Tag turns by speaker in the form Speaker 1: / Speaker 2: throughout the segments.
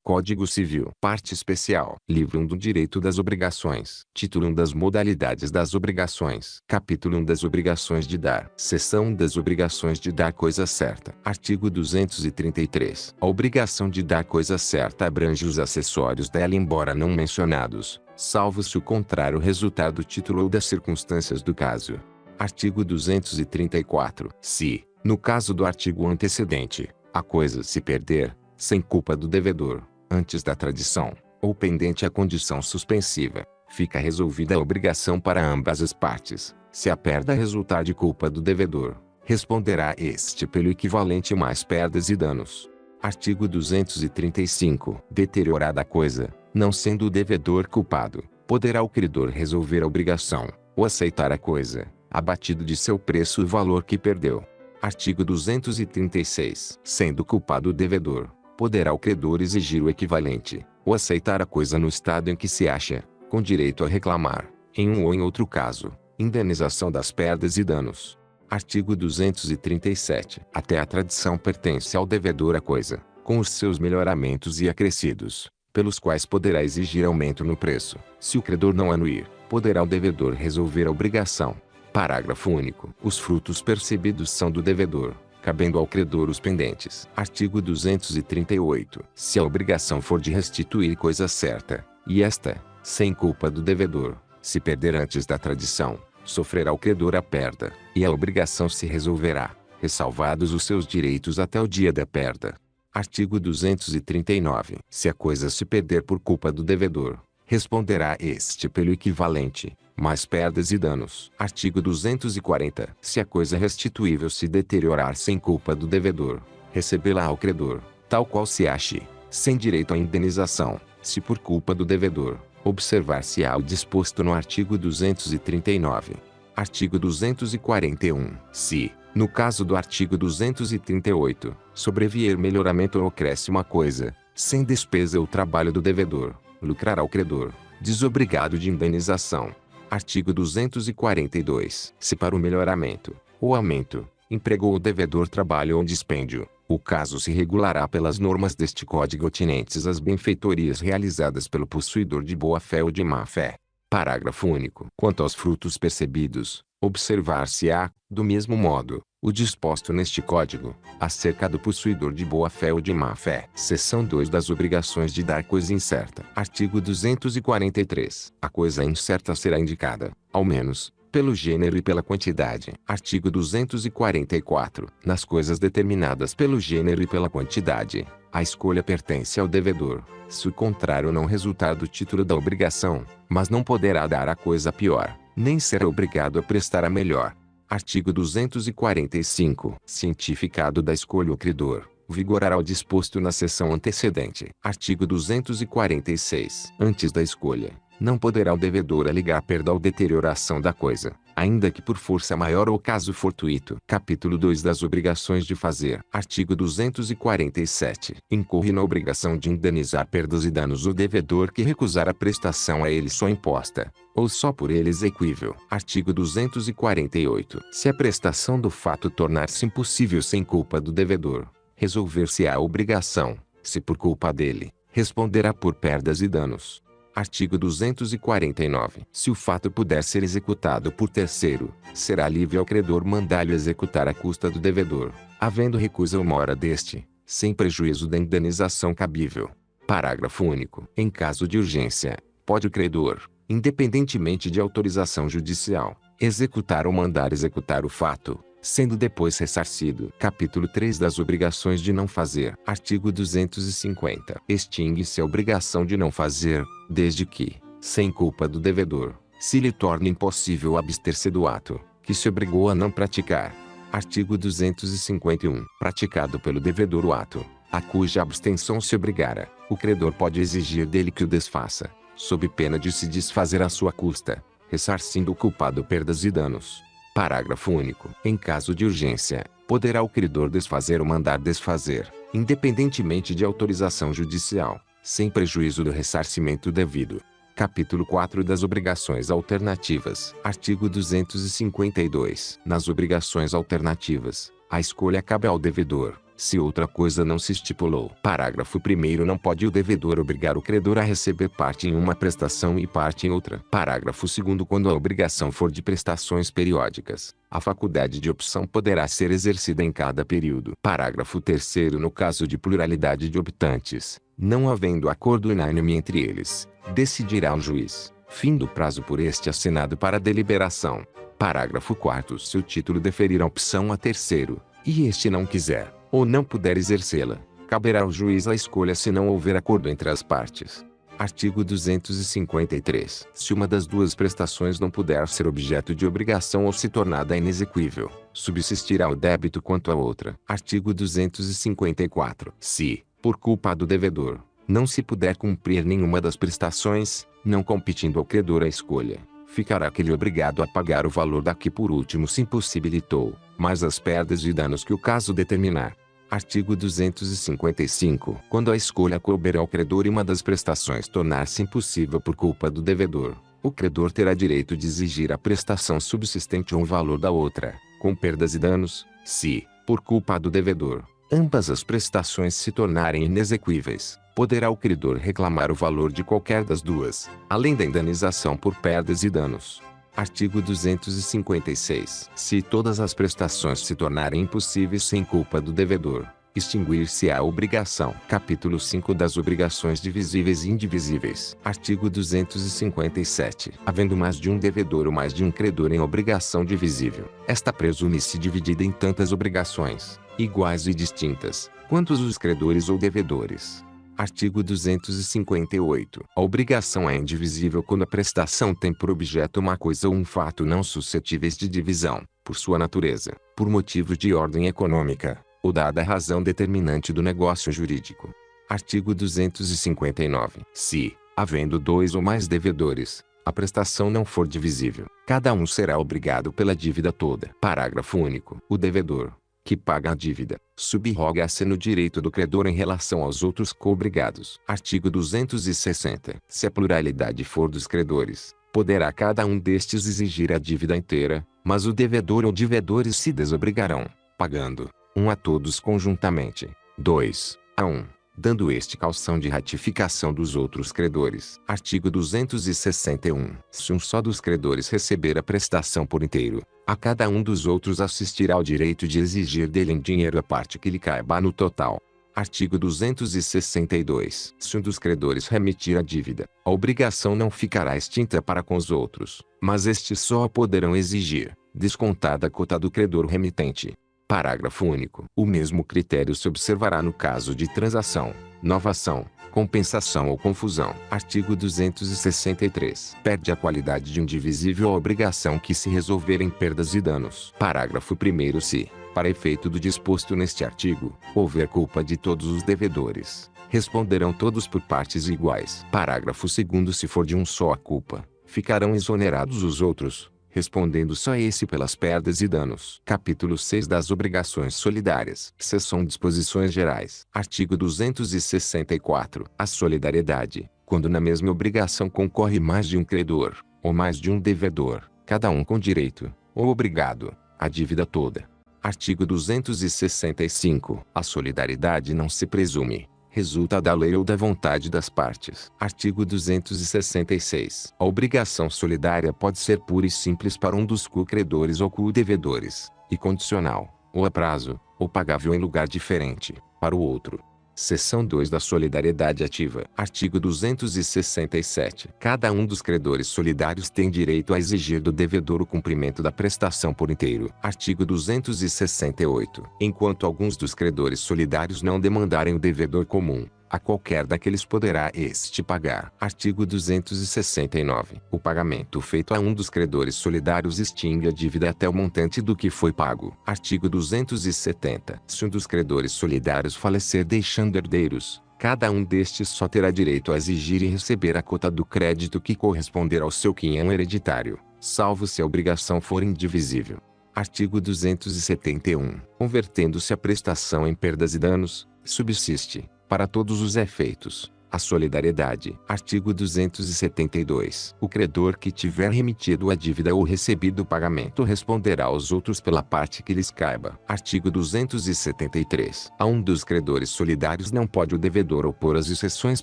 Speaker 1: Código Civil. Parte Especial. Livro 1 do Direito das Obrigações. Título 1 das Modalidades das Obrigações. Capítulo 1 das Obrigações de dar. Seção 1 das Obrigações de dar coisa certa. Artigo 233. A obrigação de dar coisa certa abrange os acessórios dela embora não mencionados, salvo se o contrário resultar do título ou das circunstâncias do caso. Artigo 234. Se, no caso do artigo antecedente, a coisa se perder, sem culpa do devedor, antes da tradição, ou pendente a condição suspensiva, fica resolvida a obrigação para ambas as partes. Se a perda resultar de culpa do devedor, responderá este pelo equivalente mais perdas e danos. Artigo 235. Deteriorada a coisa, não sendo o devedor culpado, poderá o credor resolver a obrigação, ou aceitar a coisa, abatido de seu preço o valor que perdeu. Artigo 236. Sendo culpado o devedor, poderá o credor exigir o equivalente, ou aceitar a coisa no estado em que se acha, com direito a reclamar, em um ou em outro caso, indenização das perdas e danos. Artigo 237. Até a tradição pertence ao devedor a coisa, com os seus melhoramentos e acrescidos, pelos quais poderá exigir aumento no preço. Se o credor não anuir, poderá o devedor resolver a obrigação. Parágrafo único. Os frutos percebidos são do devedor, cabendo ao credor os pendentes. Artigo 238. Se a obrigação for de restituir coisa certa, e esta, sem culpa do devedor, se perder antes da tradição, sofrerá o credor a perda, e a obrigação se resolverá, ressalvados os seus direitos até o dia da perda. Artigo 239. Se a coisa se perder por culpa do devedor, responderá este pelo equivalente, mais perdas e danos. Artigo 240. Se a coisa restituível se deteriorar sem culpa do devedor, recebê-la ao credor, tal qual se ache, sem direito à indenização, se por culpa do devedor, observar-se-á o disposto no artigo 239. Artigo 241. Se, no caso do artigo 238, sobrevier melhoramento ou acréscimo à coisa, sem despesa ou trabalho do devedor, lucrará o credor, desobrigado de indenização. Artigo 242. Se para o melhoramento, ou aumento, empregou o devedor trabalho ou dispêndio, o caso se regulará pelas normas deste Código tinentes às benfeitorias realizadas pelo possuidor de boa-fé ou de má-fé. Parágrafo único. Quanto aos frutos percebidos, observar-se-á, do mesmo modo, o disposto neste Código, acerca do possuidor de boa-fé ou de má-fé. Seção 2 das obrigações de dar coisa incerta. Artigo 243. A coisa incerta será indicada, ao menos, pelo gênero e pela quantidade. Artigo 244. Nas coisas determinadas pelo gênero e pela quantidade, a escolha pertence ao devedor, se o contrário não resultar do título da obrigação, mas não poderá dar a coisa pior, nem será obrigado a prestar a melhor. Artigo 245. Cientificado da escolha o credor, vigorará o disposto na seção antecedente. Artigo 246. Antes da escolha, não poderá o devedor alegar perda ou deterioração da coisa, ainda que por força maior ou caso fortuito. Capítulo 2 das obrigações de fazer. Artigo 247. Incorre na obrigação de indenizar perdas e danos o devedor que recusar a prestação a ele só imposta, ou só por ele exequível. Artigo 248. Se a prestação do fato tornar-se impossível sem culpa do devedor, resolver-se-á a obrigação, se por culpa dele, responderá por perdas e danos. Artigo 249. Se o fato puder ser executado por terceiro, será livre ao credor mandá-lo executar à custa do devedor, havendo recusa uma hora deste, sem prejuízo da indenização cabível. Parágrafo único. Em caso de urgência, pode o credor, independentemente de autorização judicial, executar ou mandar executar o fato, sendo depois ressarcido. Capítulo 3 das obrigações de não fazer. Artigo 250. Extingue-se a obrigação de não fazer, desde que, sem culpa do devedor, se lhe torne impossível abster-se do ato, que se obrigou a não praticar. Artigo 251. Praticado pelo devedor o ato, a cuja abstenção se obrigara, o credor pode exigir dele que o desfaça, sob pena de se desfazer à sua custa, ressarcindo o culpado perdas e danos. Parágrafo único. Em caso de urgência, poderá o credor desfazer ou mandar desfazer, independentemente de autorização judicial, sem prejuízo do ressarcimento devido. Capítulo 4 das obrigações alternativas. Artigo 252. Nas obrigações alternativas, a escolha cabe ao devedor, se outra coisa não se estipulou. Parágrafo 1º. Não pode o devedor obrigar o credor a receber parte em uma prestação e parte em outra. Parágrafo 2º. Quando a obrigação for de prestações periódicas, a faculdade de opção poderá ser exercida em cada período. Parágrafo 3º. No caso de pluralidade de optantes, não havendo acordo unânime entre eles, decidirá o juiz, fim do prazo por este assinado para deliberação. Parágrafo 4º. Se o título deferir a opção a terceiro, e este não quiser, ou não puder exercê-la, caberá ao juiz a escolha se não houver acordo entre as partes. Artigo 253. Se uma das duas prestações não puder ser objeto de obrigação ou se tornada inexequível, subsistirá o débito quanto à outra. Artigo 254. Se, por culpa do devedor, não se puder cumprir nenhuma das prestações, não competindo ao credor a escolha, ficará aquele obrigado a pagar o valor da que por último se impossibilitou, mais as perdas e danos que o caso determinar. Artigo 255. Quando a escolha couber ao credor e uma das prestações tornar-se impossível por culpa do devedor, o credor terá direito de exigir a prestação subsistente ou o valor da outra, com perdas e danos, se, por culpa do devedor, ambas as prestações se tornarem inexequíveis. Poderá o credor reclamar o valor de qualquer das duas, além da indenização por perdas e danos. Artigo 256. Se todas as prestações se tornarem impossíveis sem culpa do devedor, extinguir-se-á a obrigação. Capítulo 5 das obrigações divisíveis e indivisíveis. Artigo 257. Havendo mais de um devedor ou mais de um credor em obrigação divisível, esta presume-se dividida em tantas obrigações, iguais e distintas, quantos os credores ou devedores. Artigo 258. A obrigação é indivisível quando a prestação tem por objeto uma coisa ou um fato não suscetíveis de divisão, por sua natureza, por motivos de ordem econômica, ou dada a razão determinante do negócio jurídico. Artigo 259. Se, havendo dois ou mais devedores, a prestação não for divisível, cada um será obrigado pela dívida toda. Parágrafo único. O devedor, que paga a dívida, subroga-se no direito do credor em relação aos outros co-obrigados. Artigo 260. Se a pluralidade for dos credores, poderá cada um destes exigir a dívida inteira, mas o devedor ou devedores se desobrigarão, pagando, a todos conjuntamente, 2 a 1, dando este caução de ratificação dos outros credores. Artigo 261. Se um só dos credores receber a prestação por inteiro, a cada um dos outros assistirá ao direito de exigir dele em dinheiro a parte que lhe caiba no total. Artigo 262. Se um dos credores remitir a dívida, a obrigação não ficará extinta para com os outros, mas estes só a poderão exigir, descontada a cota do credor remitente. Parágrafo único. O mesmo critério se observará no caso de transação, novação, compensação ou confusão. Artigo 263. Perde a qualidade de indivisível a obrigação que se resolver em perdas e danos. Parágrafo 1º. Se, para efeito do disposto neste artigo, houver culpa de todos os devedores, responderão todos por partes iguais. Parágrafo 2º. Se for de um só a culpa, ficarão exonerados os outros, respondendo só esse pelas perdas e danos. Capítulo 6 das obrigações solidárias. Seção Disposições Gerais. Artigo 264. A solidariedade, quando na mesma obrigação concorre mais de um credor, ou mais de um devedor, cada um com direito, ou obrigado, à dívida toda. Artigo 265. A solidariedade não se presume, resulta da lei ou da vontade das partes. Artigo 266. A obrigação solidária pode ser pura e simples para um dos co-credores ou co-devedores, e condicional, ou a prazo, ou pagável em lugar diferente, para o outro. Seção 2 da solidariedade ativa. Artigo 267. Cada um dos credores solidários tem direito a exigir do devedor o cumprimento da prestação por inteiro. Artigo 268. Enquanto alguns dos credores solidários não demandarem o devedor comum, a qualquer daqueles poderá este pagar. Artigo 269. O pagamento feito a um dos credores solidários extingue a dívida até o montante do que foi pago. Artigo 270. Se um dos credores solidários falecer deixando herdeiros, cada um destes só terá direito a exigir e receber a cota do crédito que corresponder ao seu quinhão hereditário, salvo se a obrigação for indivisível. Artigo 271. Convertendo-se a prestação em perdas e danos, subsiste, para todos os efeitos, A solidariedade. Artigo 272. O credor que tiver remitido a dívida ou recebido o pagamento responderá aos outros pela parte que lhes caiba. Artigo 273. A um dos credores solidários não pode o devedor opor as exceções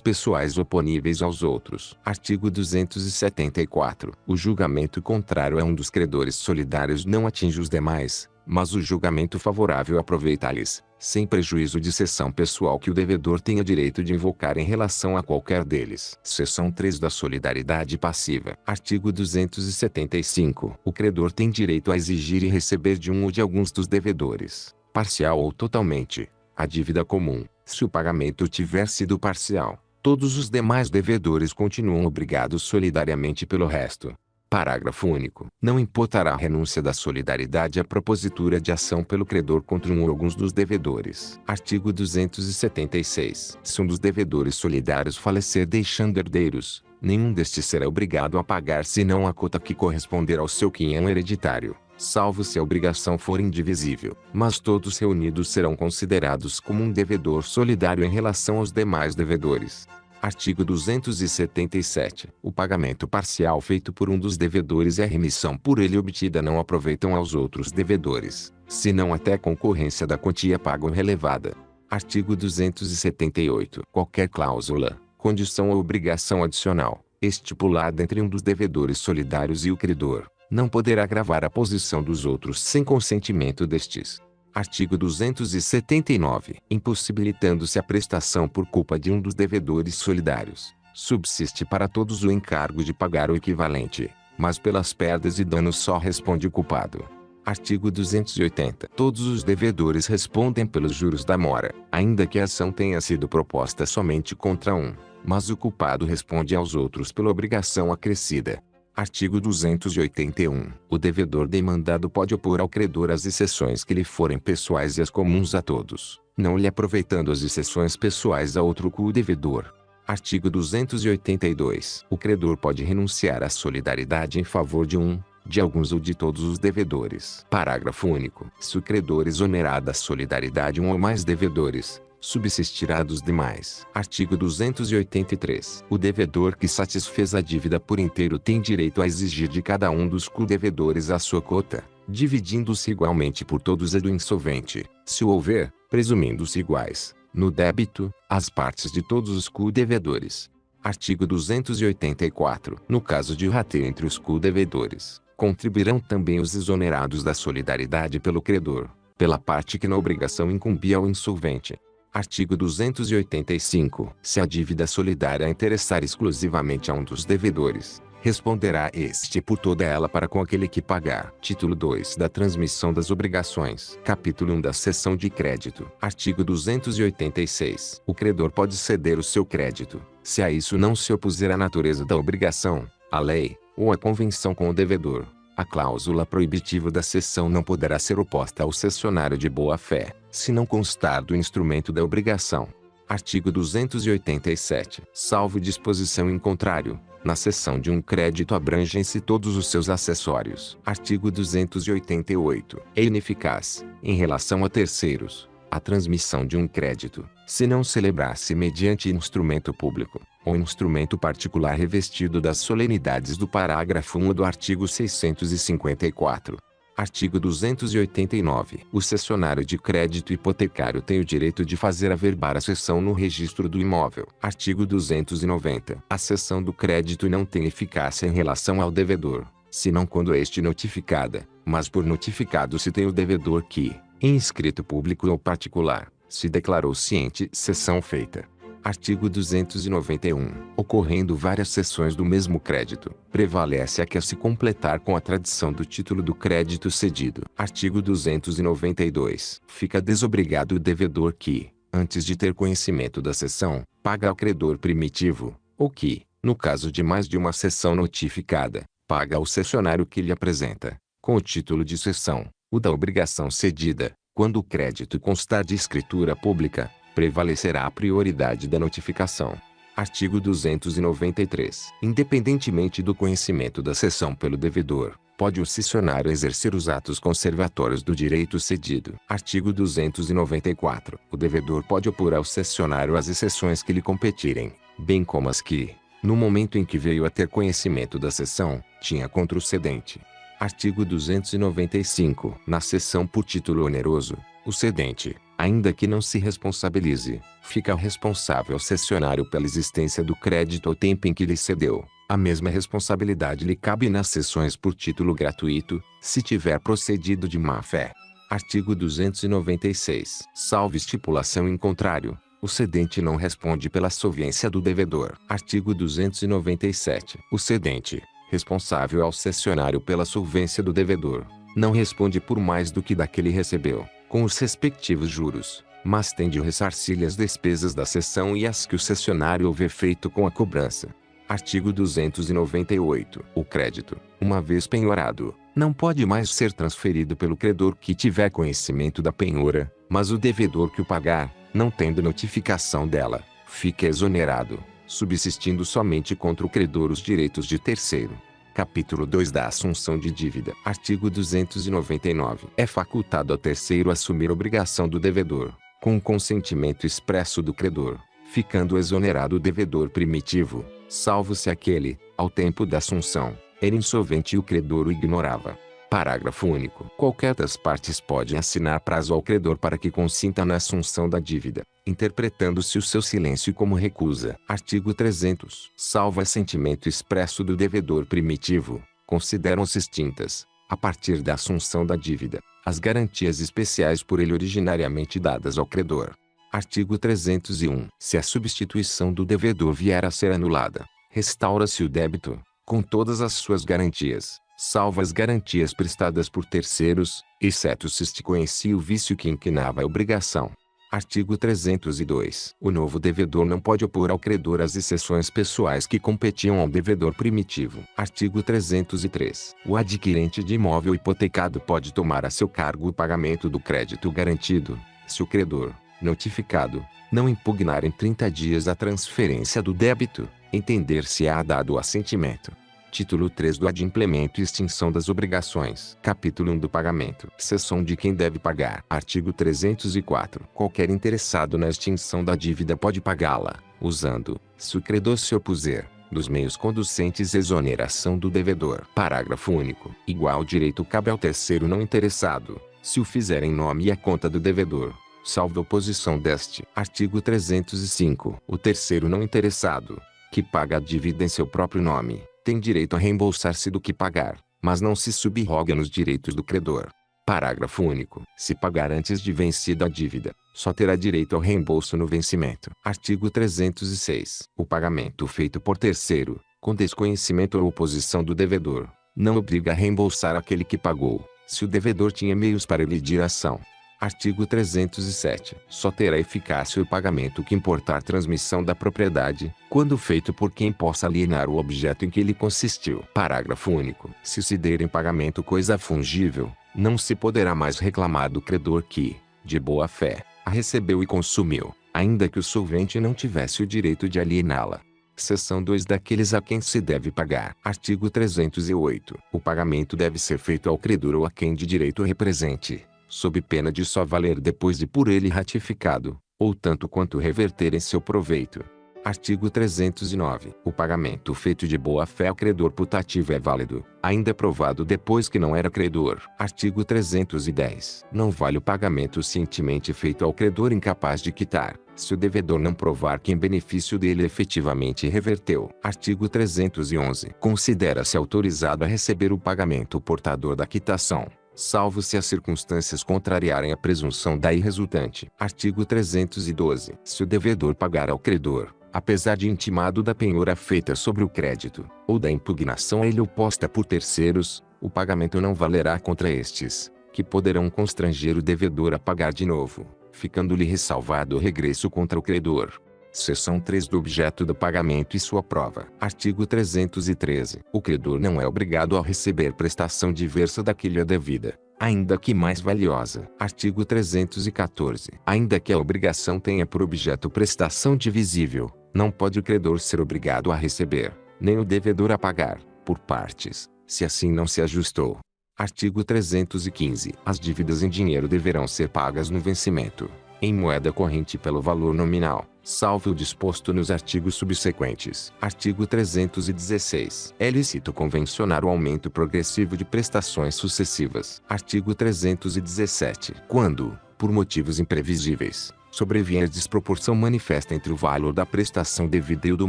Speaker 1: pessoais oponíveis aos outros. Artigo 274. O julgamento contrário a um dos credores solidários não atinge os demais, mas o julgamento favorável aproveita-lhes, sem prejuízo de cessão pessoal que o devedor tenha direito de invocar em relação a qualquer deles. Seção 3 da solidariedade passiva. Artigo 275. O credor tem direito a exigir e receber de um ou de alguns dos devedores, parcial ou totalmente, a dívida comum. Se o pagamento tiver sido parcial, todos os demais devedores continuam obrigados solidariamente pelo resto. Parágrafo único. Não importará a renúncia da solidariedade à propositura de ação pelo credor contra um ou alguns dos devedores. Artigo 276. Se um dos devedores solidários falecer deixando herdeiros, nenhum destes será obrigado a pagar senão a cota que corresponder ao seu quinhão hereditário, salvo se a obrigação for indivisível. Mas todos reunidos serão considerados como um devedor solidário em relação aos demais devedores. Artigo 277. O pagamento parcial feito por um dos devedores e a remissão por ele obtida não aproveitam aos outros devedores, senão até concorrência da quantia paga ou relevada. Artigo 278. Qualquer cláusula, condição ou obrigação adicional, estipulada entre um dos devedores solidários e o credor, não poderá agravar a posição dos outros sem consentimento destes. Artigo 279. Impossibilitando-se a prestação por culpa de um dos devedores solidários, subsiste para todos o encargo de pagar o equivalente, mas pelas perdas e danos só responde o culpado. Artigo 280. Todos os devedores respondem pelos juros da mora, ainda que a ação tenha sido proposta somente contra um, mas o culpado responde aos outros pela obrigação acrescida. Artigo 281. O devedor demandado pode opor ao credor as exceções que lhe forem pessoais e as comuns a todos, não lhe aproveitando as exceções pessoais a outro co-devedor. Artigo 282. O credor pode renunciar à solidariedade em favor de um, de alguns ou de todos os devedores. Parágrafo único. Se o credor exonerar da solidariedade um ou mais devedores, subsistirá dos demais. Artigo 283. O devedor que satisfez a dívida por inteiro tem direito a exigir de cada um dos co-devedores a sua cota, dividindo-se igualmente por todos a do insolvente, se o houver, presumindo-se iguais, no débito, as partes de todos os co-devedores. Artigo 284. No caso de rateio entre os co-devedores, contribuirão também os exonerados da solidariedade pelo credor, pela parte que na obrigação incumbia ao insolvente. Artigo 285. Se a dívida solidária interessar exclusivamente a um dos devedores, responderá este por toda ela para com aquele que pagar. Título 2 da Transmissão das Obrigações. Capítulo 1 da Cessão de Crédito. Artigo 286. O credor pode ceder o seu crédito, se a isso não se opuser a natureza da obrigação, a lei, ou a convenção com o devedor. A cláusula proibitiva da cessão não poderá ser oposta ao cessionário de boa-fé, se não constar do instrumento da obrigação. Artigo 287. Salvo disposição em contrário, na cessão de um crédito abrangem-se todos os seus acessórios. Artigo 288. É ineficaz, em relação a terceiros, a transmissão de um crédito, se não celebrar-se mediante instrumento público, ou instrumento particular revestido das solenidades do parágrafo 1 do artigo 654. Artigo 289. O cessionário de crédito hipotecário tem o direito de fazer averbar a cessão no registro do imóvel. Artigo 290. A cessão do crédito não tem eficácia em relação ao devedor, senão quando este notificada, mas por notificado se tem o devedor que, em escrito público ou particular, se declarou ciente cessão feita. Artigo 291. Ocorrendo várias cessões do mesmo crédito, prevalece a que a se completar com a tradição do título do crédito cedido. Artigo 292. Fica desobrigado o devedor que, antes de ter conhecimento da cessão, paga ao credor primitivo, ou que, no caso de mais de uma cessão notificada, paga ao cessionário que lhe apresenta, com o título de cessão, o da obrigação cedida. Quando o crédito constar de escritura pública, prevalecerá a prioridade da notificação. Artigo 293. Independentemente do conhecimento da cessão pelo devedor, pode o cessionário exercer os atos conservatórios do direito cedido. Artigo 294. O devedor pode opor ao cessionário as exceções que lhe competirem, bem como as que, no momento em que veio a ter conhecimento da cessão, tinha contra o cedente. Artigo 295. Na cessão por título oneroso, o cedente, ainda que não se responsabilize, fica responsável ao cessionário pela existência do crédito ao tempo em que lhe cedeu. A mesma responsabilidade lhe cabe nas cessões por título gratuito, se tiver procedido de má-fé. Artigo 296. Salvo estipulação em contrário, o cedente não responde pela solvência do devedor. Artigo 297. O cedente, responsável ao cessionário pela solvência do devedor, não responde por mais do que daquele recebeu, com os respectivos juros, mas tem de ressarcir-lhe as despesas da cessão e as que o cessionário houver feito com a cobrança. Artigo 298. O crédito, uma vez penhorado, não pode mais ser transferido pelo credor que tiver conhecimento da penhora, mas o devedor que o pagar, não tendo notificação dela, fica exonerado, subsistindo somente contra o credor os direitos de terceiro. Capítulo 2 da assunção de dívida. Artigo 299. É facultado ao terceiro assumir obrigação do devedor, com o consentimento expresso do credor, ficando exonerado o devedor primitivo, salvo se aquele, ao tempo da assunção, era insolvente e o credor o ignorava. Parágrafo único. Qualquer das partes pode assinar prazo ao credor para que consinta na assunção da dívida, interpretando-se o seu silêncio como recusa. Artigo 300. Salvo assentimento expresso do devedor primitivo, consideram-se extintas, a partir da assunção da dívida, as garantias especiais por ele originariamente dadas ao credor. Artigo 301. Se a substituição do devedor vier a ser anulada, restaura-se o débito, com todas as suas garantias, salvo as garantias prestadas por terceiros, exceto se se conhecia o vício que inquinava a obrigação. Artigo 302. O novo devedor não pode opor ao credor as exceções pessoais que competiam ao devedor primitivo. Artigo 303. O adquirente de imóvel hipotecado pode tomar a seu cargo o pagamento do crédito garantido, se o credor, notificado, não impugnar em 30 dias a transferência do débito, entender-se-á dado o assentimento. Título 3 do Adimplemento e Extinção das Obrigações. Capítulo 1 do Pagamento. Seção de quem deve pagar. Artigo 304. Qualquer interessado na extinção da dívida pode pagá-la, usando, se o credor se opuser, dos meios conducentes à exoneração do devedor. Parágrafo único. Igual direito cabe ao terceiro não interessado, se o fizer em nome e à conta do devedor, salvo oposição deste. Artigo 305. O terceiro não interessado, que paga a dívida em seu próprio nome, tem direito a reembolsar-se do que pagar, mas não se subroga nos direitos do credor. Parágrafo único. Se pagar antes de vencida a dívida, só terá direito ao reembolso no vencimento. Artigo 306. O pagamento feito por terceiro, com desconhecimento ou oposição do devedor, não obriga a reembolsar aquele que pagou, se o devedor tinha meios para elidir a ação. Artigo 307. Só terá eficácia o pagamento que importar transmissão da propriedade, quando feito por quem possa alienar o objeto em que ele consistiu. Parágrafo único. Se se der em pagamento coisa fungível, não se poderá mais reclamar do credor que, de boa fé, a recebeu e consumiu, ainda que o solvente não tivesse o direito de aliená-la. Seção 2 daqueles a quem se deve pagar. Artigo 308. O pagamento deve ser feito ao credor ou a quem de direito represente, sob pena de só valer depois de por ele ratificado, ou tanto quanto reverter em seu proveito. Artigo 309. O pagamento feito de boa-fé ao credor putativo é válido, ainda provado depois que não era credor. Artigo 310. Não vale o pagamento cientemente feito ao credor incapaz de quitar, se o devedor não provar que em benefício dele efetivamente reverteu. Artigo 311. Considera-se autorizado a receber o pagamento o portador da quitação, salvo se as circunstâncias contrariarem a presunção daí resultante. Artigo 312. Se o devedor pagar ao credor, apesar de intimado da penhora feita sobre o crédito, ou da impugnação a ele oposta por terceiros, o pagamento não valerá contra estes, que poderão constranger o devedor a pagar de novo, ficando-lhe ressalvado o regresso contra o credor. Seção 3 do objeto do pagamento e sua prova. Artigo 313. O credor não é obrigado a receber prestação diversa daquele a devida, ainda que mais valiosa. Artigo 314. Ainda que a obrigação tenha por objeto prestação divisível, não pode o credor ser obrigado a receber, nem o devedor a pagar, por partes, se assim não se ajustou. Artigo 315. As dívidas em dinheiro deverão ser pagas no vencimento, em moeda corrente pelo valor nominal, salvo o disposto nos artigos subsequentes. Artigo 316. É lícito convencionar o aumento progressivo de prestações sucessivas. Artigo 317. Quando, por motivos imprevisíveis, sobrevier desproporção manifesta entre o valor da prestação devida e o do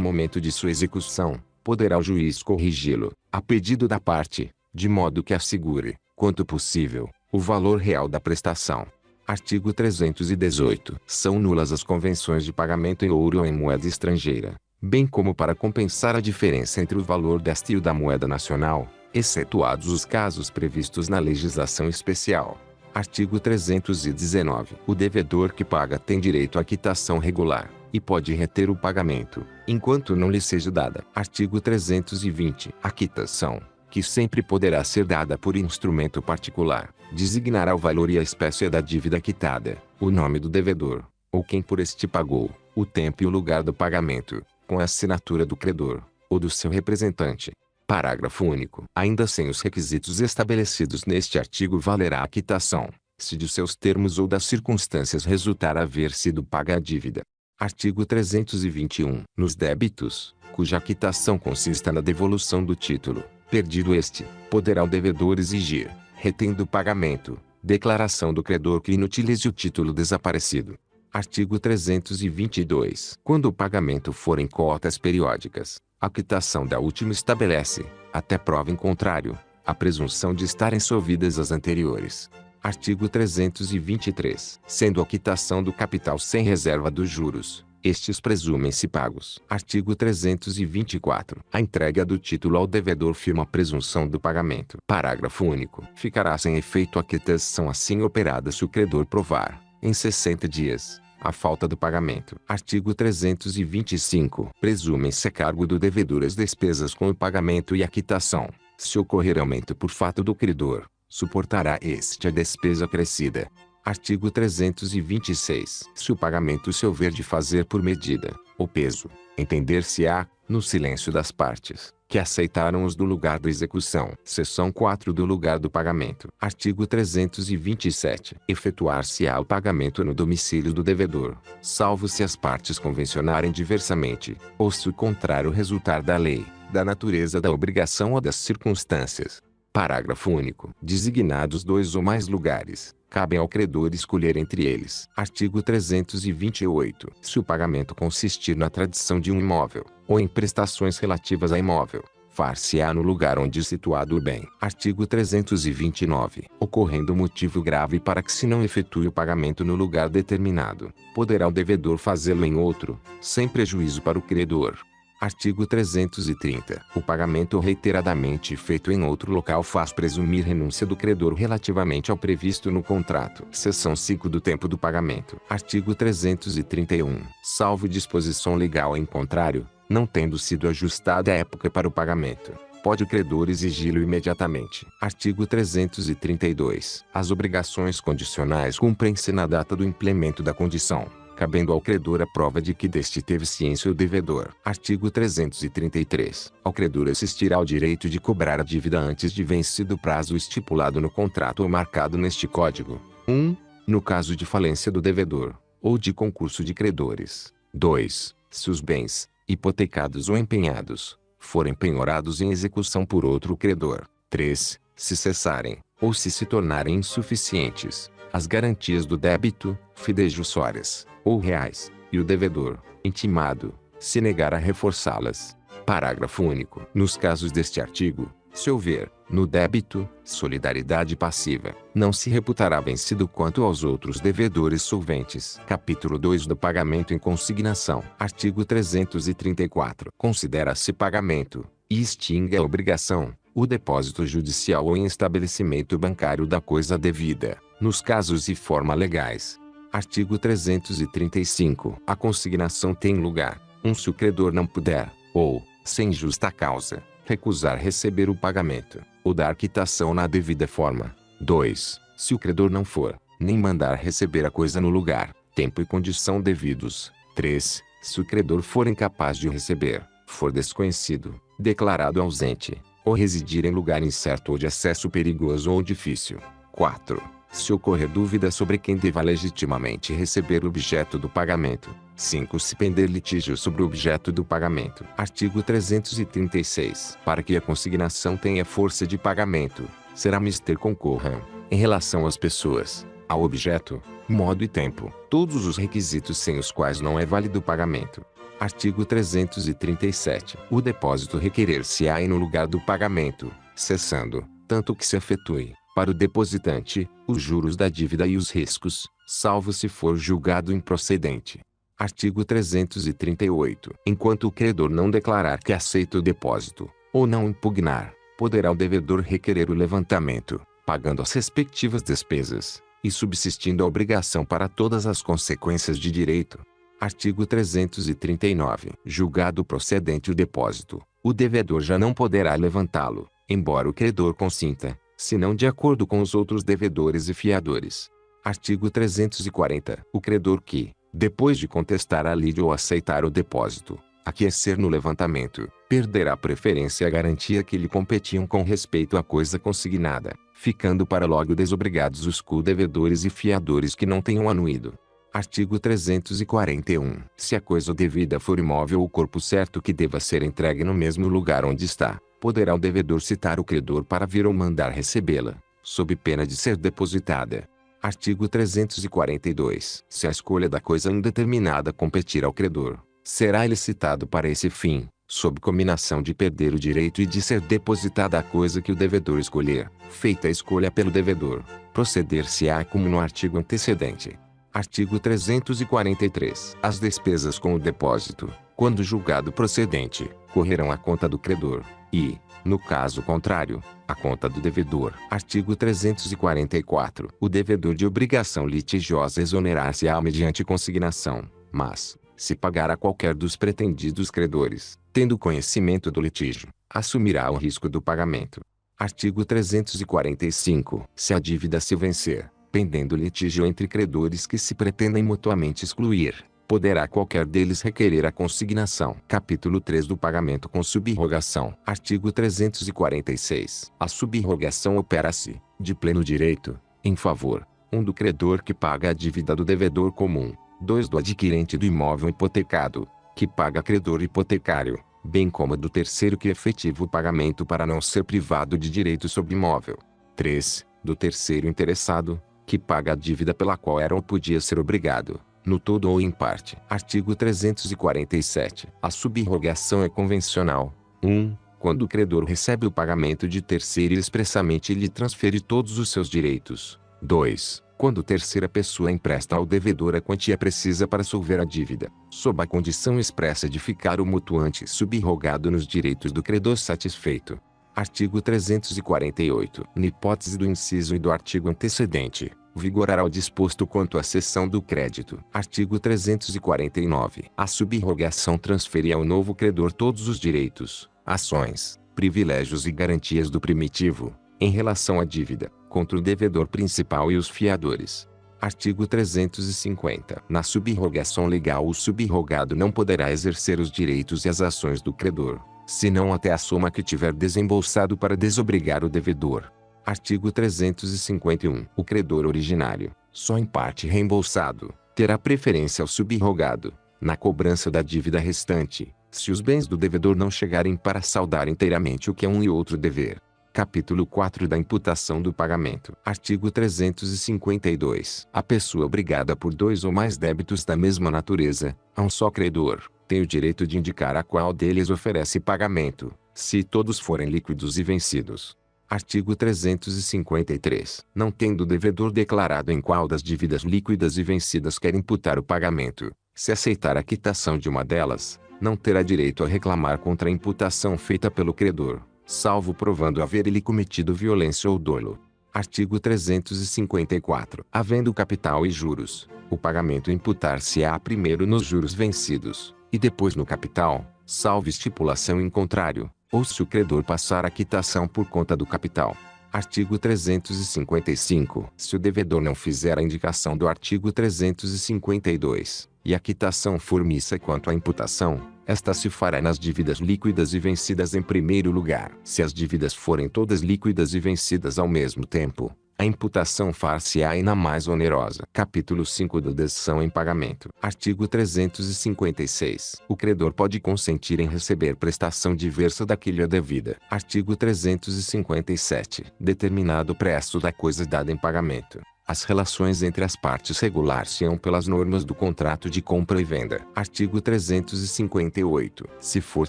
Speaker 1: momento de sua execução, poderá o juiz corrigi-lo, a pedido da parte, de modo que assegure, quanto possível, o valor real da prestação. Artigo 318. São nulas as convenções de pagamento em ouro ou em moeda estrangeira, bem como para compensar a diferença entre o valor desta e o da moeda nacional, excetuados os casos previstos na legislação especial. Artigo 319. O devedor que paga tem direito à quitação regular, e pode reter o pagamento, enquanto não lhe seja dada. Artigo 320. A quitação, que sempre poderá ser dada por instrumento particular, designará o valor e a espécie da dívida quitada, o nome do devedor, ou quem por este pagou, o tempo e o lugar do pagamento, com a assinatura do credor, ou do seu representante. Parágrafo único. Ainda sem os requisitos estabelecidos neste artigo valerá a quitação, se de seus termos ou das circunstâncias resultar haver sido paga a dívida. Artigo 321. Nos débitos, cuja quitação consista na devolução do título, perdido este, poderá o devedor exigir, retendo o pagamento, declaração do credor que inutilize o título desaparecido. Artigo 322. Quando o pagamento for em cotas periódicas, a quitação da última estabelece, até prova em contrário, a presunção de estarem solvidas as anteriores. Artigo 323. Sendo a quitação do capital sem reserva dos juros, estes presumem-se pagos. Artigo 324. A entrega do título ao devedor firma a presunção do pagamento. Parágrafo único. Ficará sem efeito a quitação assim operada se o credor provar, em 60 dias, a falta do pagamento. Artigo 325. Presumem-se a cargo do devedor as despesas com o pagamento e a quitação. Se ocorrer aumento por fato do credor, suportará este a despesa acrescida. Artigo 326. Se o pagamento se houver de fazer por medida, ou peso, entender-se-á, no silêncio das partes, que aceitaram os do lugar da execução. Seção 4 do lugar do pagamento. Artigo 327. Efetuar-se-á o pagamento no domicílio do devedor, salvo se as partes convencionarem diversamente, ou se o contrário resultar da lei, da natureza da obrigação ou das circunstâncias. Parágrafo único. Designados dois ou mais lugares, cabe ao credor escolher entre eles. Artigo 328. Se o pagamento consistir na tradição de um imóvel, ou em prestações relativas a imóvel, far-se-á no lugar onde situado o bem. Artigo 329. Ocorrendo motivo grave para que se não efetue o pagamento no lugar determinado, poderá o devedor fazê-lo em outro, sem prejuízo para o credor. Artigo 330. O pagamento reiteradamente feito em outro local faz presumir renúncia do credor relativamente ao previsto no contrato. Seção 5 do tempo do pagamento. Artigo 331. Salvo disposição legal em contrário, não tendo sido ajustada a época para o pagamento, pode o credor exigi-lo imediatamente. Artigo 332. As obrigações condicionais cumprem-se na data do implemento da condição, cabendo ao credor a prova de que deste teve ciência o devedor. Artigo 333. Ao credor assistirá ao direito de cobrar a dívida antes de vencido o prazo estipulado no contrato ou marcado neste Código. 1. No caso de falência do devedor, ou de concurso de credores. 2. Se os bens, hipotecados ou empenhados, forem penhorados em execução por outro credor. 3. Se cessarem, ou se tornarem insuficientes, as garantias do débito, fidejussórias, ou reais, e o devedor, intimado, se negar a reforçá-las. Parágrafo único. Nos casos deste artigo, se houver, no débito, solidariedade passiva, não se reputará vencido quanto aos outros devedores solventes. Capítulo 2 do pagamento em consignação. Artigo 334. Considera-se pagamento, e extingue a obrigação, o depósito judicial ou em estabelecimento bancário da coisa devida, nos casos e forma legais. Artigo 335. A consignação tem lugar, se o credor não puder, ou, sem justa causa, recusar receber o pagamento, ou dar quitação na devida forma. 2. Se o credor não for, nem mandar receber a coisa no lugar, tempo e condição devidos. 3. Se o credor for incapaz de receber, for desconhecido, declarado ausente, ou residir em lugar incerto ou de acesso perigoso ou difícil. 4. se ocorrer dúvida sobre quem deva legitimamente receber o objeto do pagamento. 5. Se pender litígio sobre o objeto do pagamento. Artigo 336. Para que a consignação tenha força de pagamento, será mister concorram, em relação às pessoas, ao objeto, modo e tempo, todos os requisitos sem os quais não é válido o pagamento. Artigo 337. O depósito requerer-se-á no lugar do pagamento, cessando, tanto que se efetue, para o depositante, os juros da dívida e os riscos, salvo se for julgado improcedente. Artigo 338. Enquanto o credor não declarar que aceita o depósito, ou não impugnar, poderá o devedor requerer o levantamento, pagando as respectivas despesas, e subsistindo a obrigação para todas as consequências de direito. Artigo 339. Julgado procedente o depósito, o devedor já não poderá levantá-lo, embora o credor consinta, senão de acordo com os outros devedores e fiadores. Artigo 340. O credor que, depois de contestar a lide ou aceitar o depósito, aquecer no levantamento, perderá a preferência e a garantia que lhe competiam com respeito à coisa consignada, ficando para logo desobrigados os co-devedores e fiadores que não tenham anuído. Artigo 341. Se a coisa devida for imóvel ou corpo certo que deva ser entregue no mesmo lugar onde está, poderá o devedor citar o credor para vir ou mandar recebê-la, sob pena de ser depositada. Artigo 342. Se a escolha da coisa indeterminada competir ao credor, será ele citado para esse fim, sob cominação de perder o direito e de ser depositada a coisa que o devedor escolher, feita a escolha pelo devedor, proceder-se-á como no artigo antecedente. Artigo 343. As despesas com o depósito, quando julgado procedente, correrão à conta do credor, e, no caso contrário, à conta do devedor. Artigo 344. O devedor de obrigação litigiosa exonerar-se-á mediante consignação, mas, se pagar a qualquer dos pretendidos credores, tendo conhecimento do litígio, assumirá o risco do pagamento. Artigo 345. Se a dívida se vencer, pendendo litígio entre credores que se pretendem mutuamente excluir, poderá qualquer deles requerer a consignação. Capítulo 3 do pagamento com subrrogação. Artigo 346. A subrrogação opera-se, de pleno direito, em favor, 1. do credor que paga a dívida do devedor comum, 2. do adquirente do imóvel hipotecado, que paga credor hipotecário, bem como do terceiro que efetiva o pagamento para não ser privado de direito sobre imóvel. 3. do terceiro interessado, que paga a dívida pela qual era ou podia ser obrigado, no todo ou em parte. Artigo 347. A subrrogação é convencional. 1. Quando o credor recebe o pagamento de terceiro e expressamente lhe transfere todos os seus direitos. 2. Quando terceira pessoa empresta ao devedor a quantia precisa para solver a dívida, sob a condição expressa de ficar o mutuante subrrogado nos direitos do credor satisfeito. Artigo 348. Na hipótese do inciso e do artigo antecedente, vigorará o disposto quanto à cessão do crédito. Artigo 349. A subrrogação transfere ao novo credor todos os direitos, ações, privilégios e garantias do primitivo, em relação à dívida, contra o devedor principal e os fiadores. Artigo 350. Na subrrogação legal o subrrogado não poderá exercer os direitos e as ações do credor, senão até a soma que tiver desembolsado para desobrigar o devedor. Artigo 351. O credor originário, só em parte reembolsado, terá preferência ao subrrogado, na cobrança da dívida restante, se os bens do devedor não chegarem para saldar inteiramente o que é um e outro dever. Capítulo 4 da imputação do pagamento. Artigo 352. A pessoa obrigada por 2 ou mais débitos da mesma natureza, a um só credor, tem o direito de indicar a qual deles oferece pagamento, se todos forem líquidos e vencidos. Artigo 353. Não tendo o devedor declarado em qual das dívidas líquidas e vencidas quer imputar o pagamento, se aceitar a quitação de uma delas, não terá direito a reclamar contra a imputação feita pelo credor, salvo provando haver ele cometido violência ou dolo. Artigo 354. Havendo capital e juros, o pagamento imputar-se-á primeiro nos juros vencidos, e depois no capital, salvo estipulação em contrário, ou se o credor passar a quitação por conta do capital. Artigo 355. Se o devedor não fizer a indicação do artigo 352, e a quitação for missa quanto à imputação, esta se fará nas dívidas líquidas e vencidas em primeiro lugar. Se as dívidas forem todas líquidas e vencidas ao mesmo tempo, A imputação far-se-á ainda mais onerosa. Capítulo 5 da dação em pagamento. Artigo 356. O credor pode consentir em receber prestação diversa da que lhe é devida. Artigo 357. Determinado o preço da coisa dada em pagamento. As relações entre as partes regular-se-ão pelas normas do contrato de compra e venda. Artigo 358. Se for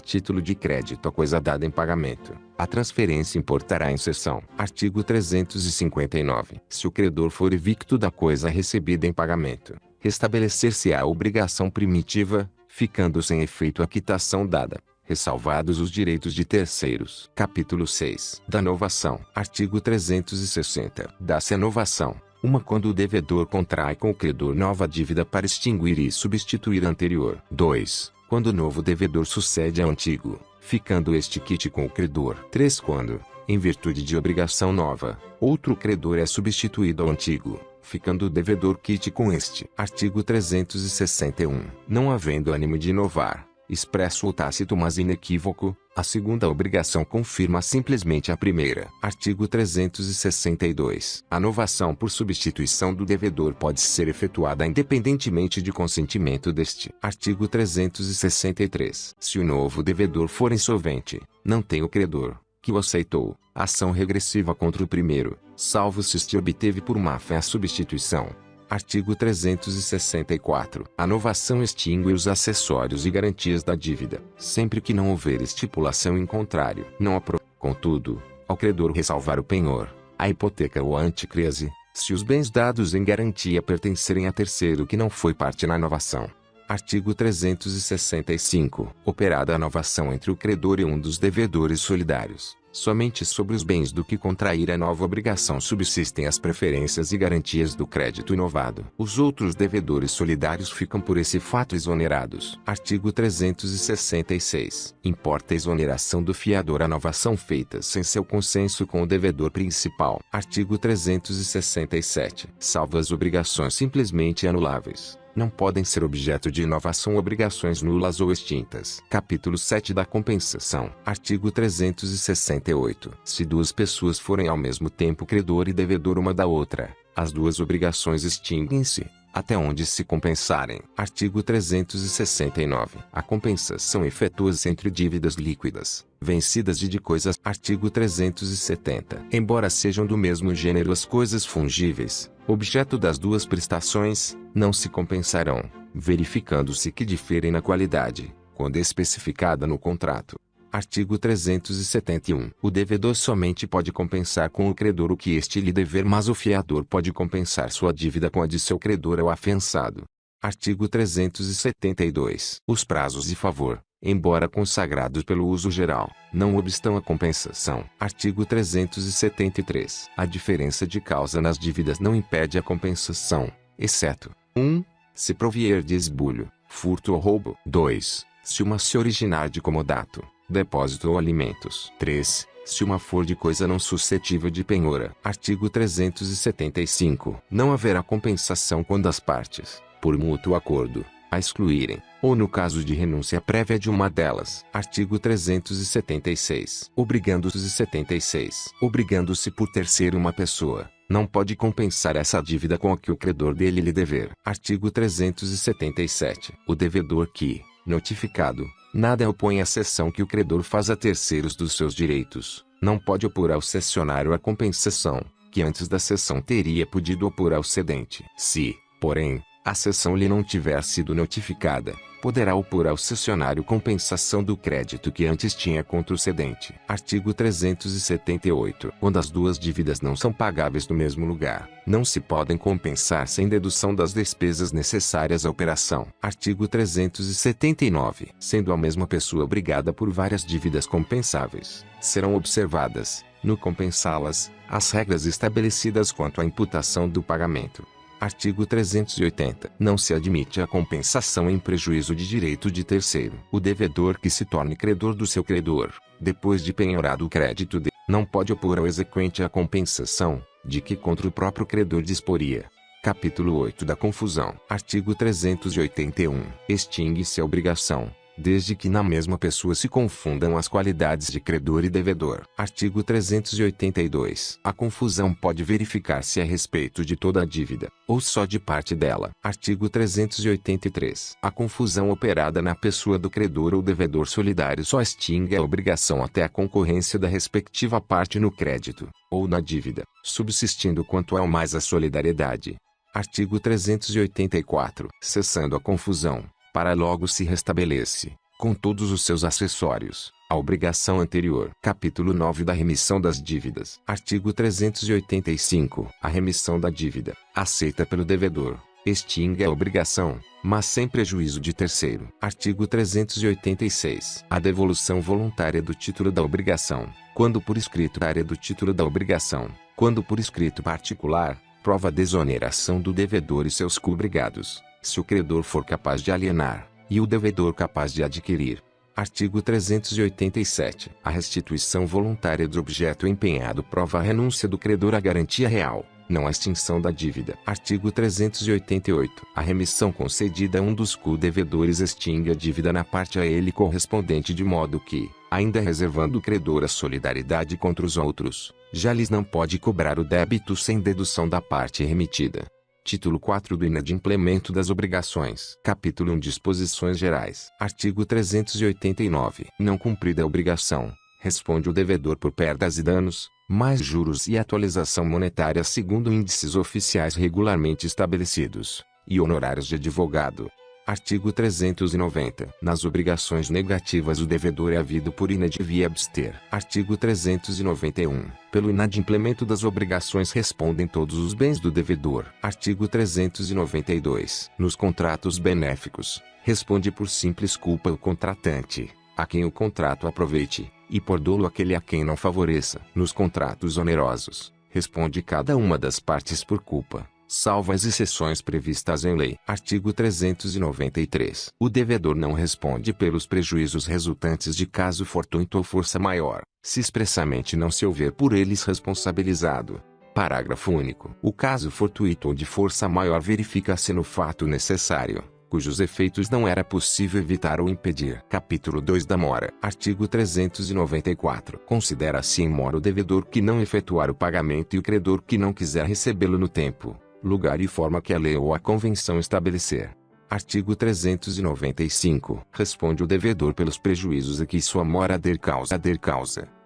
Speaker 1: título de crédito a coisa dada em pagamento, a transferência importará em cessão. Artigo 359. Se o credor for evicto da coisa recebida em pagamento, restabelecer-se-á a obrigação primitiva, ficando sem efeito a quitação dada, ressalvados os direitos de terceiros. Capítulo 6. Da novação. Artigo 360. Dá-se a novação quando o devedor contrai com o credor nova dívida para extinguir e substituir a anterior. 2. Quando o novo devedor sucede ao antigo, ficando este quite com o credor. 3. Quando, em virtude de obrigação nova, outro credor é substituído ao antigo, ficando o devedor quite com este. Artigo 361. Não havendo ânimo de inovar, expresso ou tácito mas inequívoco, a segunda obrigação confirma simplesmente a primeira. Artigo 362. A novação por substituição do devedor pode ser efetuada independentemente de consentimento deste. Artigo 363. Se o novo devedor for insolvente, não tem o credor, que o aceitou, ação regressiva contra o primeiro, salvo se este obteve por má-fé a substituição. Artigo 364. A novação extingue os acessórios e garantias da dívida, sempre que não houver estipulação em contrário. Não contudo, ao credor ressalvar o penhor, a hipoteca ou a anticrese, se os bens dados em garantia pertencerem a terceiro que não foi parte na novação. Artigo 365. Operada a novação entre o credor e um dos devedores solidários, somente sobre os bens do que contrair a nova obrigação subsistem as preferências e garantias do crédito inovado. Os outros devedores solidários ficam por esse fato exonerados. Artigo 366. Importa a exoneração do fiador a novação feita sem seu consenso com o devedor principal. Artigo 367. Salvo as obrigações simplesmente anuláveis, não podem ser objeto de inovação obrigações nulas ou extintas. Capítulo 7 da compensação. Artigo 368. Se duas pessoas forem ao mesmo tempo credor e devedor uma da outra, as duas obrigações extinguem-se, até onde se compensarem. Artigo 369. A compensação efetua-se entre dívidas líquidas, vencidas e de coisas. Artigo 370. Embora sejam do mesmo gênero as coisas fungíveis, objeto das duas prestações, não se compensarão, verificando-se que diferem na qualidade, quando especificada no contrato. Artigo 371. O devedor somente pode compensar com o credor o que este lhe dever, mas o fiador pode compensar sua dívida com a de seu credor ao afiançado. Artigo 372. Os prazos de favor, embora consagrados pelo uso geral, não obstam a compensação. Artigo 373. A diferença de causa nas dívidas não impede a compensação, exceto: 1. Se provier de esbulho, furto ou roubo. 2. Se uma se originar de comodato, depósito ou alimentos. 3. Se uma for de coisa não suscetível de penhora. Artigo 375. Não haverá compensação quando as partes, por mútuo acordo, a excluírem, ou no caso de renúncia prévia de uma delas. Artigo 376. Obrigando-se por terceiro uma pessoa, não pode compensar essa dívida com a que o credor dele lhe dever. Artigo 377. O devedor que, notificado, nada opõe à cessão que o credor faz a terceiros dos seus direitos, não pode opor ao cessionário a compensação, que antes da cessão teria podido opor ao cedente. Se, porém, a cessão lhe não tiver sido notificada, poderá opor ao cessionário compensação do crédito que antes tinha contra o cedente. Artigo 378. Quando as duas dívidas não são pagáveis no mesmo lugar, não se podem compensar sem dedução das despesas necessárias à operação. Artigo 379. Sendo a mesma pessoa obrigada por várias dívidas compensáveis, serão observadas, no compensá-las, as regras estabelecidas quanto à imputação do pagamento. Artigo 380. Não se admite a compensação em prejuízo de direito de terceiro. O devedor que se torne credor do seu credor, depois de penhorado o crédito não pode opor ao exequente a compensação, de que contra o próprio credor disporia. Capítulo 8 da confusão. Artigo 381. Extingue-se a obrigação, desde que na mesma pessoa se confundam as qualidades de credor e devedor. Artigo 382. A confusão pode verificar-se a respeito de toda a dívida, ou só de parte dela. Artigo 383. A confusão operada na pessoa do credor ou devedor solidário só extingue a obrigação até a concorrência da respectiva parte no crédito, ou na dívida, subsistindo quanto ao mais a solidariedade. Artigo 384. Cessando a confusão, para logo se restabelece, com todos os seus acessórios, a obrigação anterior. Capítulo 9 da remissão das dívidas. Artigo 385. A remissão da dívida, aceita pelo devedor, extingue a obrigação, mas sem prejuízo de terceiro. Artigo 386. A devolução voluntária do título da obrigação, quando por escrito área do título da obrigação, quando por escrito particular, prova a desoneração do devedor e seus cobrigados, se o credor for capaz de alienar, e o devedor capaz de adquirir. Artigo 387. A restituição voluntária do objeto empenhado prova a renúncia do credor à garantia real, não a extinção da dívida. Artigo 388. A remissão concedida a um dos co-devedores extingue a dívida na parte a ele correspondente de modo que, ainda reservando o credor a solidariedade contra os outros, já lhes não pode cobrar o débito sem dedução da parte remitida. Título 4 do Inadimplemento das Obrigações. Capítulo 1 Disposições Gerais. Artigo 389. Não cumprida a obrigação, responde o devedor por perdas e danos, mais juros e atualização monetária segundo índices oficiais regularmente estabelecidos, e honorários de advogado. Artigo 390. Nas obrigações negativas o devedor é havido por inadimplência abster. Artigo 391. Pelo inadimplemento das obrigações respondem todos os bens do devedor. Artigo 392. Nos contratos benéficos, responde por simples culpa o contratante, a quem o contrato aproveite, e por dolo aquele a quem não favoreça. Nos contratos onerosos, responde cada uma das partes por culpa, salvo as exceções previstas em lei. Artigo 393. O devedor não responde pelos prejuízos resultantes de caso fortuito ou força maior, se expressamente não se houver por eles responsabilizado. Parágrafo único. O caso fortuito ou de força maior verifica-se no fato necessário, cujos efeitos não era possível evitar ou impedir. Capítulo 2 da mora. Artigo 394. Considera-se em mora o devedor que não efetuar o pagamento e o credor que não quiser recebê-lo no tempo, lugar e forma que a lei ou a convenção estabelecer. Artigo 395. Responde o devedor pelos prejuízos a que sua mora der causa,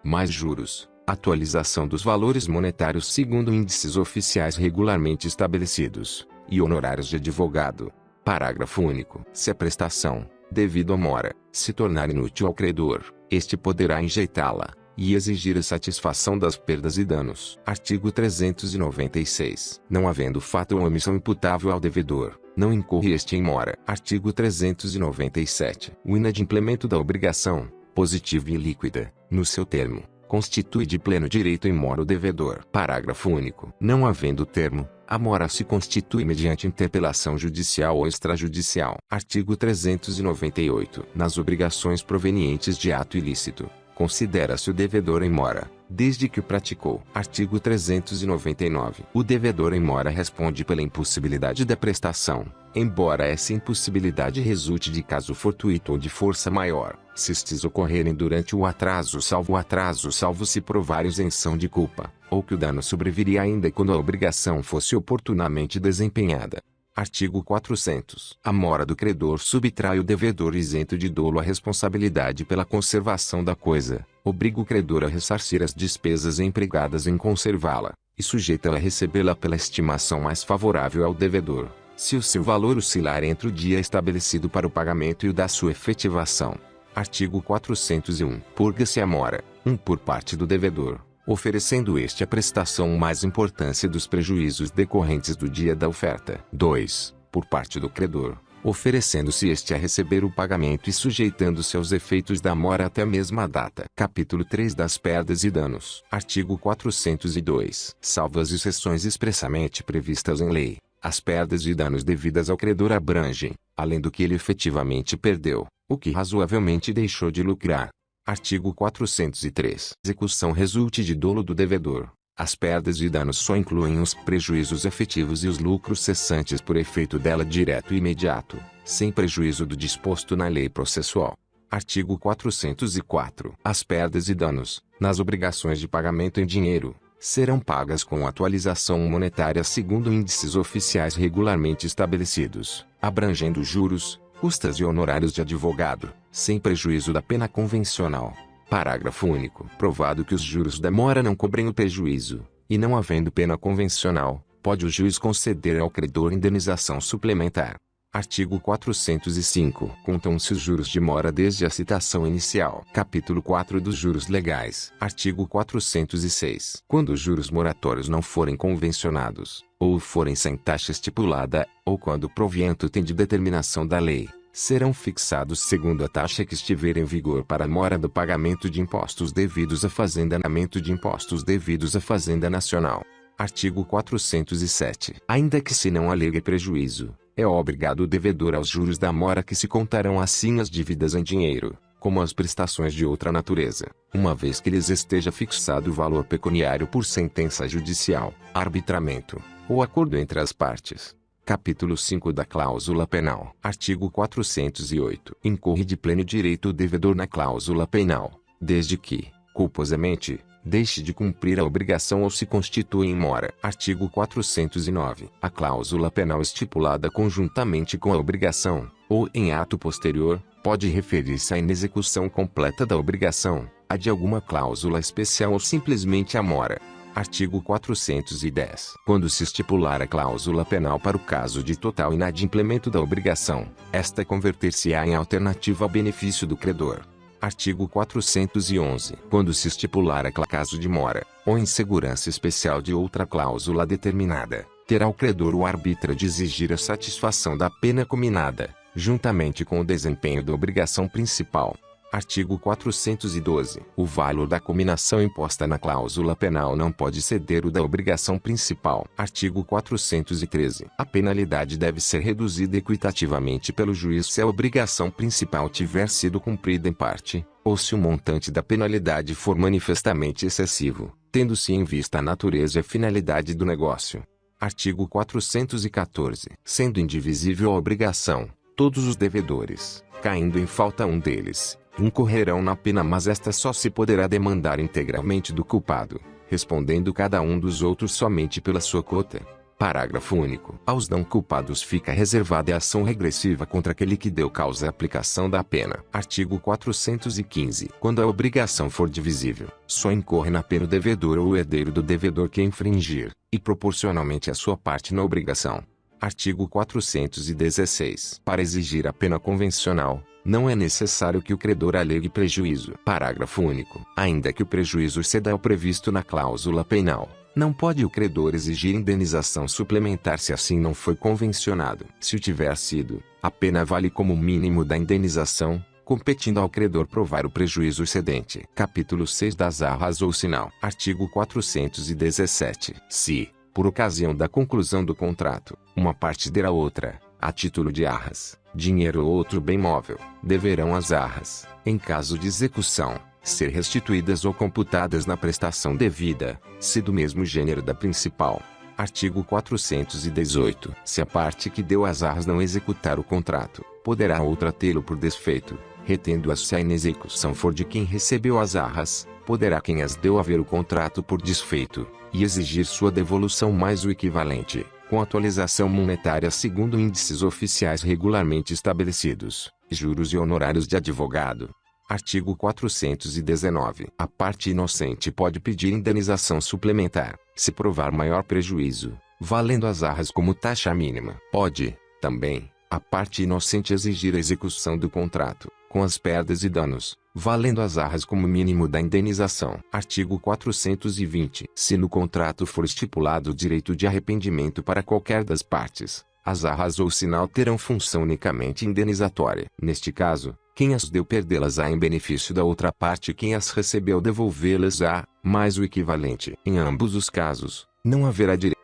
Speaker 1: mais juros, atualização dos valores monetários segundo índices oficiais regularmente estabelecidos, e honorários de advogado. Parágrafo único. Se a prestação, devido à mora, se tornar inútil ao credor, este poderá enjeitá-la, e exigir a satisfação das perdas e danos. Artigo 396. Não havendo fato ou omissão imputável ao devedor, não incorre este em mora. Artigo 397. O inadimplemento da obrigação, positiva e líquida, no seu termo, constitui de pleno direito em mora o devedor. Parágrafo único. Não havendo termo, a mora se constitui mediante interpelação judicial ou extrajudicial. Artigo 398. Nas obrigações provenientes de ato ilícito, considera-se o devedor em mora, desde que o praticou. Artigo 399. O devedor em mora responde pela impossibilidade da prestação, embora essa impossibilidade resulte de caso fortuito ou de força maior, se estes ocorrerem durante o atraso salvo se provar isenção de culpa, ou que o dano sobreviria ainda quando a obrigação fosse oportunamente desempenhada. Artigo 400. A mora do credor subtrai o devedor isento de dolo à responsabilidade pela conservação da coisa, obriga o credor a ressarcir as despesas empregadas em conservá-la, e sujeita-o a recebê-la pela estimação mais favorável ao devedor, se o seu valor oscilar entre o dia estabelecido para o pagamento e o da sua efetivação. Artigo 401. Purga-se a mora, por parte do devedor, oferecendo este a prestação mais importância dos prejuízos decorrentes do dia da oferta. 2. Por parte do credor, oferecendo-se este a receber o pagamento e sujeitando-se aos efeitos da mora até a mesma data. Capítulo 3 das perdas e danos. Artigo 402. Salvo as exceções expressamente previstas em lei, as perdas e danos devidas ao credor abrangem, além do que ele efetivamente perdeu, o que razoavelmente deixou de lucrar. Artigo 403. Execução resulte de dolo do devedor. As perdas e danos só incluem os prejuízos efetivos e os lucros cessantes por efeito dela direto e imediato, sem prejuízo do disposto na lei processual. Artigo 404. As perdas e danos, nas obrigações de pagamento em dinheiro, serão pagas com atualização monetária segundo índices oficiais regularmente estabelecidos, abrangendo juros, custas e honorários de advogado, sem prejuízo da pena convencional. Parágrafo único. Provado que os juros da mora não cobrem o prejuízo, e não havendo pena convencional, pode o juiz conceder ao credor indenização suplementar. Artigo 405. Contam-se os juros de mora desde a citação inicial. Capítulo 4 dos juros legais. Artigo 406. Quando os juros moratórios não forem convencionados, ou forem sem taxa estipulada, ou quando o provento tem de determinação da lei, serão fixados segundo a taxa que estiver em vigor para a mora do pagamento de impostos devidos à Fazenda, de impostos devidos à Fazenda Nacional. Artigo 407. Ainda que se não alegue prejuízo, é obrigado o devedor aos juros da mora que se contarão assim as dívidas em dinheiro, como as prestações de outra natureza, uma vez que lhes esteja fixado o valor pecuniário por sentença judicial, arbitramento, ou acordo entre as partes. Capítulo 5 da Cláusula Penal. Artigo 408. Incorre de pleno direito o devedor na cláusula penal, desde que, culposamente, deixe de cumprir a obrigação ou se constitua em mora. Artigo 409. A cláusula penal estipulada conjuntamente com a obrigação, ou em ato posterior, pode referir-se à inexecução completa da obrigação, a de alguma cláusula especial ou simplesmente à mora. Artigo 410. Quando se estipular a cláusula penal para o caso de total inadimplemento da obrigação, esta converter-se-á em alternativa ao benefício do credor. Artigo 411. Quando se estipular a caso de mora, ou insegurança especial de outra cláusula determinada, terá o credor o arbítrio de exigir a satisfação da pena cominada, juntamente com o desempenho da obrigação principal. Artigo 412. O valor da cominação imposta na cláusula penal não pode exceder o da obrigação principal. Artigo 413. A penalidade deve ser reduzida equitativamente pelo juiz se a obrigação principal tiver sido cumprida em parte, ou se o montante da penalidade for manifestamente excessivo, tendo-se em vista a natureza e a finalidade do negócio. Artigo 414. Sendo indivisível a obrigação, todos os devedores, caindo em falta um deles, incorrerão na pena, mas esta só se poderá demandar integralmente do culpado, respondendo cada um dos outros somente pela sua cota. Parágrafo único. Aos não culpados fica reservada a ação regressiva contra aquele que deu causa à aplicação da pena. Artigo 415. Quando a obrigação for divisível, só incorre na pena o devedor ou o herdeiro do devedor que infringir, e proporcionalmente a sua parte na obrigação. Artigo 416. Para exigir a pena convencional, não é necessário que o credor alegue prejuízo. Parágrafo único. Ainda que o prejuízo exceda ao previsto na cláusula penal, não pode o credor exigir indenização suplementar se assim não foi convencionado. Se o tiver sido, a pena vale como mínimo da indenização, competindo ao credor provar o prejuízo excedente. Capítulo 6 das arras ou sinal. Artigo 417. Se, por ocasião da conclusão do contrato, uma parte der à outra, a título de arras, dinheiro ou outro bem móvel, deverão as arras, em caso de execução, ser restituídas ou computadas na prestação devida, se do mesmo gênero da principal. Artigo 418. Se a parte que deu as arras não executar o contrato, poderá outra tê-lo por desfeito, retendo-as se a inexecução for de quem recebeu as arras, poderá quem as deu haver o contrato por desfeito, e exigir sua devolução mais o equivalente, com atualização monetária segundo índices oficiais regularmente estabelecidos, juros e honorários de advogado. Artigo 419. A parte inocente pode pedir indenização suplementar, se provar maior prejuízo, valendo as arras como taxa mínima. Pode, também, a parte inocente exigir a execução do contrato, com as perdas e danos, valendo as arras como mínimo da indenização. Artigo 420. Se no contrato for estipulado o direito de arrependimento para qualquer das partes, as arras ou sinal terão função unicamente indenizatória. Neste caso, quem as deu perdê-las-á em benefício da outra parte e quem as recebeu devolvê-las-á, mais o equivalente. Em ambos os casos, não haverá direito